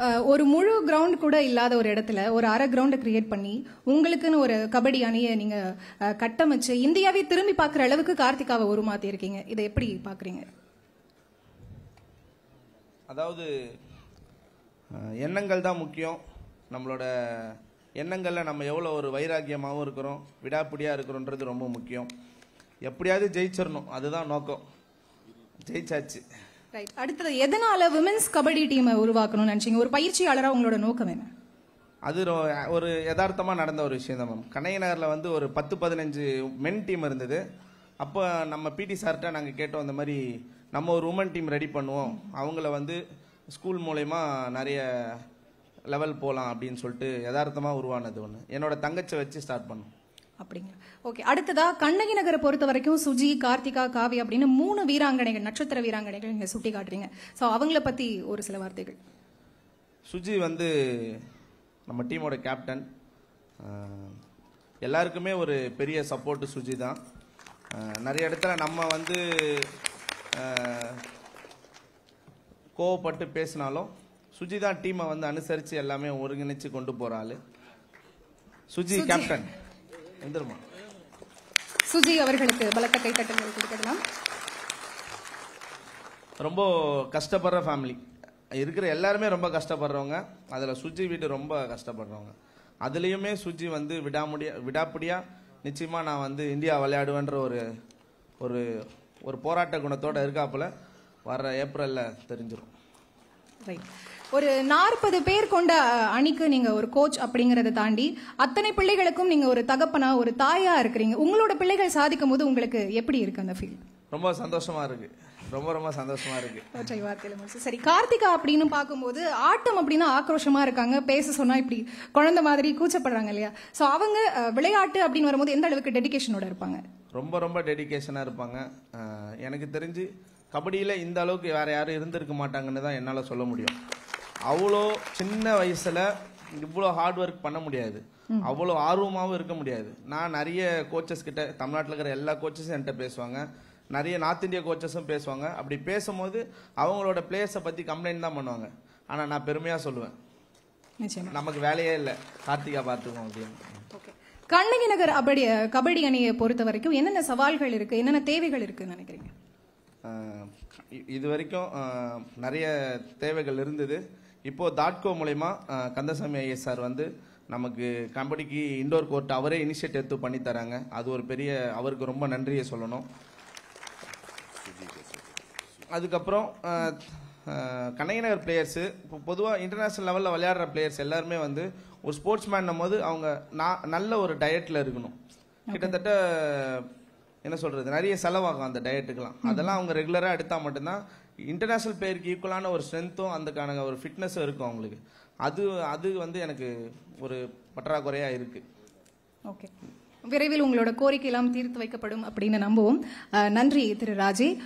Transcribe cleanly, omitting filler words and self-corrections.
ஒரு முழு கிரவுண்ட் கூட இல்லாத ஒரு இடத்துல ஒரு அரை கிரவுண்ட் கிரியேட் பண்ணி உங்களுக்குன்னு ஒரு கபடி அணியை நீங்க கட்டமைச்சு இந்தியாவே திரும்பி பார்க்குற அளவுக்கு கார்த்திகாவை உருமாத்தி இருக்கீங்க. இதை எப்படி பாக்குறீங்க? அதாவது எண்ணங்கள் தான் முக்கியம். நம்மளோட எண்ணங்களில் நம்ம எவ்வளோ ஒரு வைராக்கியமாகவும் இருக்கிறோம், விடாப்பிடியாக இருக்கிறோன்றது ரொம்ப முக்கியம். எப்படியாவது ஜெயிச்சிடணும், அதுதான் நோக்கம். ஜெயிச்சாச்சு. ரைட். அடுத்தது எதனால விமென்ஸ் கபடி டீமை உருவாக்கணும்னு நினைச்சீங்க? ஒரு பயிற்சியாளராக உங்களோட நோக்கம் என்ன? அது ஒரு யதார்த்தமாக நடந்த ஒரு விஷயம் தான் மேம். கண்ணகி நகரில் வந்து ஒரு 10-15 மென் டீம் இருந்தது. அப்போ நம்ம பிடி சார்கிட்ட நாங்கள் கேட்டோம், இந்த மாதிரி நம்ம ஒரு உமன் டீம் ரெடி பண்ணுவோம், அவங்கள வந்து ஸ்கூல் மூலயமா நிறைய லெவல் போகலாம் அப்படின்னு சொல்லிட்டு யதார்த்தமாக உருவானது ஒன்று. என்னோட தங்கச்சை வச்சு ஸ்டார்ட் பண்ணோம். அப்படிங்க. ஓகே. அடுத்ததா கண்ணகி நகரை பொறுத்த வரைக்கும் சுஜி, கார்த்திகா, காவி அப்படின்னு 3 வீராங்கனைகள், நட்சத்திர வீராங்கனைகள் நீங்க சுட்டி காட்டுறீங்க. ஸோ அவங்கள பத்தி ஒரு சில வார்த்தைகள். சுஜி வந்து நம்ம டீமோட கேப்டன். எல்லாருக்குமே ஒரு பெரிய சப்போர்ட்டு சுஜி தான். நிறைய இடத்துல நம்ம வந்து கோவப்பட்டு பேசினாலும் சுஜி தான் டீமை வந்து அனுசரித்து எல்லாமே ஒருங்கிணைச்சு கொண்டு போகிற ஆள். சுஜி கேப்டன். எந்திரமா சுஜி அவர்களுக்கு பலத்த கைத்தட்டல் கொடுக்கலாம். ரொம்ப கஷ்டப்படுற ஃபேமிலி இருக்கிற எல்லாருமே ரொம்ப கஷ்டப்படுறவங்க. அதில் சுஜி வீடு ரொம்ப கஷ்டப்படுறவங்க. அதுலேயுமே சுஜி வந்து விடாப்பிடியா நிச்சயமாக நான் வந்து இந்தியா விளையாடுவேன்ற ஒரு ஒரு போராட்ட குணத்தோடு இருக்காப்புல. வர்ற ஏப்ரலில் தெரிஞ்சிடும். ரைட். ஒரு 40 பேர் கொண்ட அணிக்கு நீங்க ஒரு கோச் அப்படிங்கறத தாண்டி அத்தனை பிள்ளைகளுக்கும் நீங்க ஒரு தகப்பனா, ஒரு தாயா இருக்கிறீங்க. உங்களோட பிள்ளைகள் சாதிக்கும் போது உங்களுக்கு எப்படி இருக்கு அந்த ஃபீல்? ரொம்ப சந்தோஷமா இருக்கு. ரொம்ப ரொம்ப சந்தோஷமா இருக்கு. சரி, கார்த்திகா அப்படின்னு பார்க்கும்போது ஆட்டம் அப்படின்னா ஆக்ரோஷமா இருக்காங்க. பேச சொன்னா இப்படி குழந்தை மாதிரி கூச்சப்படுறாங்க இல்லையா? ஸோ அவங்க விளையாட்டு அப்படின்னு வரும்போது எந்த அளவுக்கு டெடிகேஷனோட இருப்பாங்க? ரொம்ப ரொம்ப டெடிகேஷனா இருப்பாங்க. எனக்கு தெரிஞ்சு கபடியில் இந்த அளவுக்கு வேற யாரும் இருந்திருக்க மாட்டாங்கன்னு தான் என்னால் சொல்ல முடியும். அவ்வளோ சின்ன வயசுல இவ்வளோ ஹார்ட் ஒர்க் பண்ண முடியாது, அவ்வளோ ஆர்வமாகவும் இருக்க முடியாது. நான் நிறைய கோச்சஸ் கிட்ட, தமிழ்நாட்டில் இருக்கிற எல்லா கோச்சஸும் என்கிட்ட பேசுவாங்க, நிறைய நார்த் இந்தியா கோச்சஸும் பேசுவாங்க. அப்படி பேசும்போது அவங்களோட பிளேயர்ஸை பற்றி கம்ப்ளைண்ட் தான் பண்ணுவாங்க. ஆனால் நான் பெருமையாக சொல்லுவேன், நமக்கு வேலையே இல்லை, கார்த்திகா பார்த்துக்கோம் அப்படின்னு. கண்ணகி நகர் கபடி அணியை பொறுத்த வரைக்கும் என்னென்ன சவால்கள் இருக்கு, என்னென்ன தேவைகள் இருக்குன்னு நினைக்கிறீங்க? இது வரைக்கும் நிறைய தேவைகள் இருந்தது. இப்போ தாட்கோ மூலயமா கந்தசாமி ஐஎஸ் சார் வந்து நமக்கு கபடிக்கு இண்டோர் கோர்ட் அவரே இனிஷியேட் எடுத்து பண்ணி தராங்க. அது ஒரு பெரிய, அவருக்கு ரொம்ப நன்றியை சொல்லணும். அதுக்கப்புறம் கண்ணகி நகர் பிளேயர்ஸு இப்போ பொதுவாக இன்டர்நேஷ்னல் லெவலில் விளையாடுற பிளேயர்ஸ் எல்லாருமே வந்து ஒரு ஸ்போர்ட்ஸ் மேன்னும் போது அவங்க நல்ல ஒரு டயட்டில் இருக்கணும். கிட்டத்தட்ட என்ன சொல்றது, நிறைய செலவாகும் அந்த டயட்டுக்கெல்லாம். அதெல்லாம் அவங்க ரெகுலராக எடுத்தால் மட்டும்தான் இன்டர்நேஷ்னல் பிளேயருக்கு ஈக்குவலான ஒரு ஸ்ட்ரென்த்தும் அதுக்கான ஒரு ஃபிட்னஸும் இருக்கும் அவங்களுக்கு. அது வந்து எனக்கு ஒரு பற்றாக்குறையாக இருக்கு. ஓகே. விரைவில் உங்களோட கோரிக்கை எல்லாம் தீர்த்து வைக்கப்படும் அப்படின்னு நம்புவோம். நன்றி திரு ராஜே.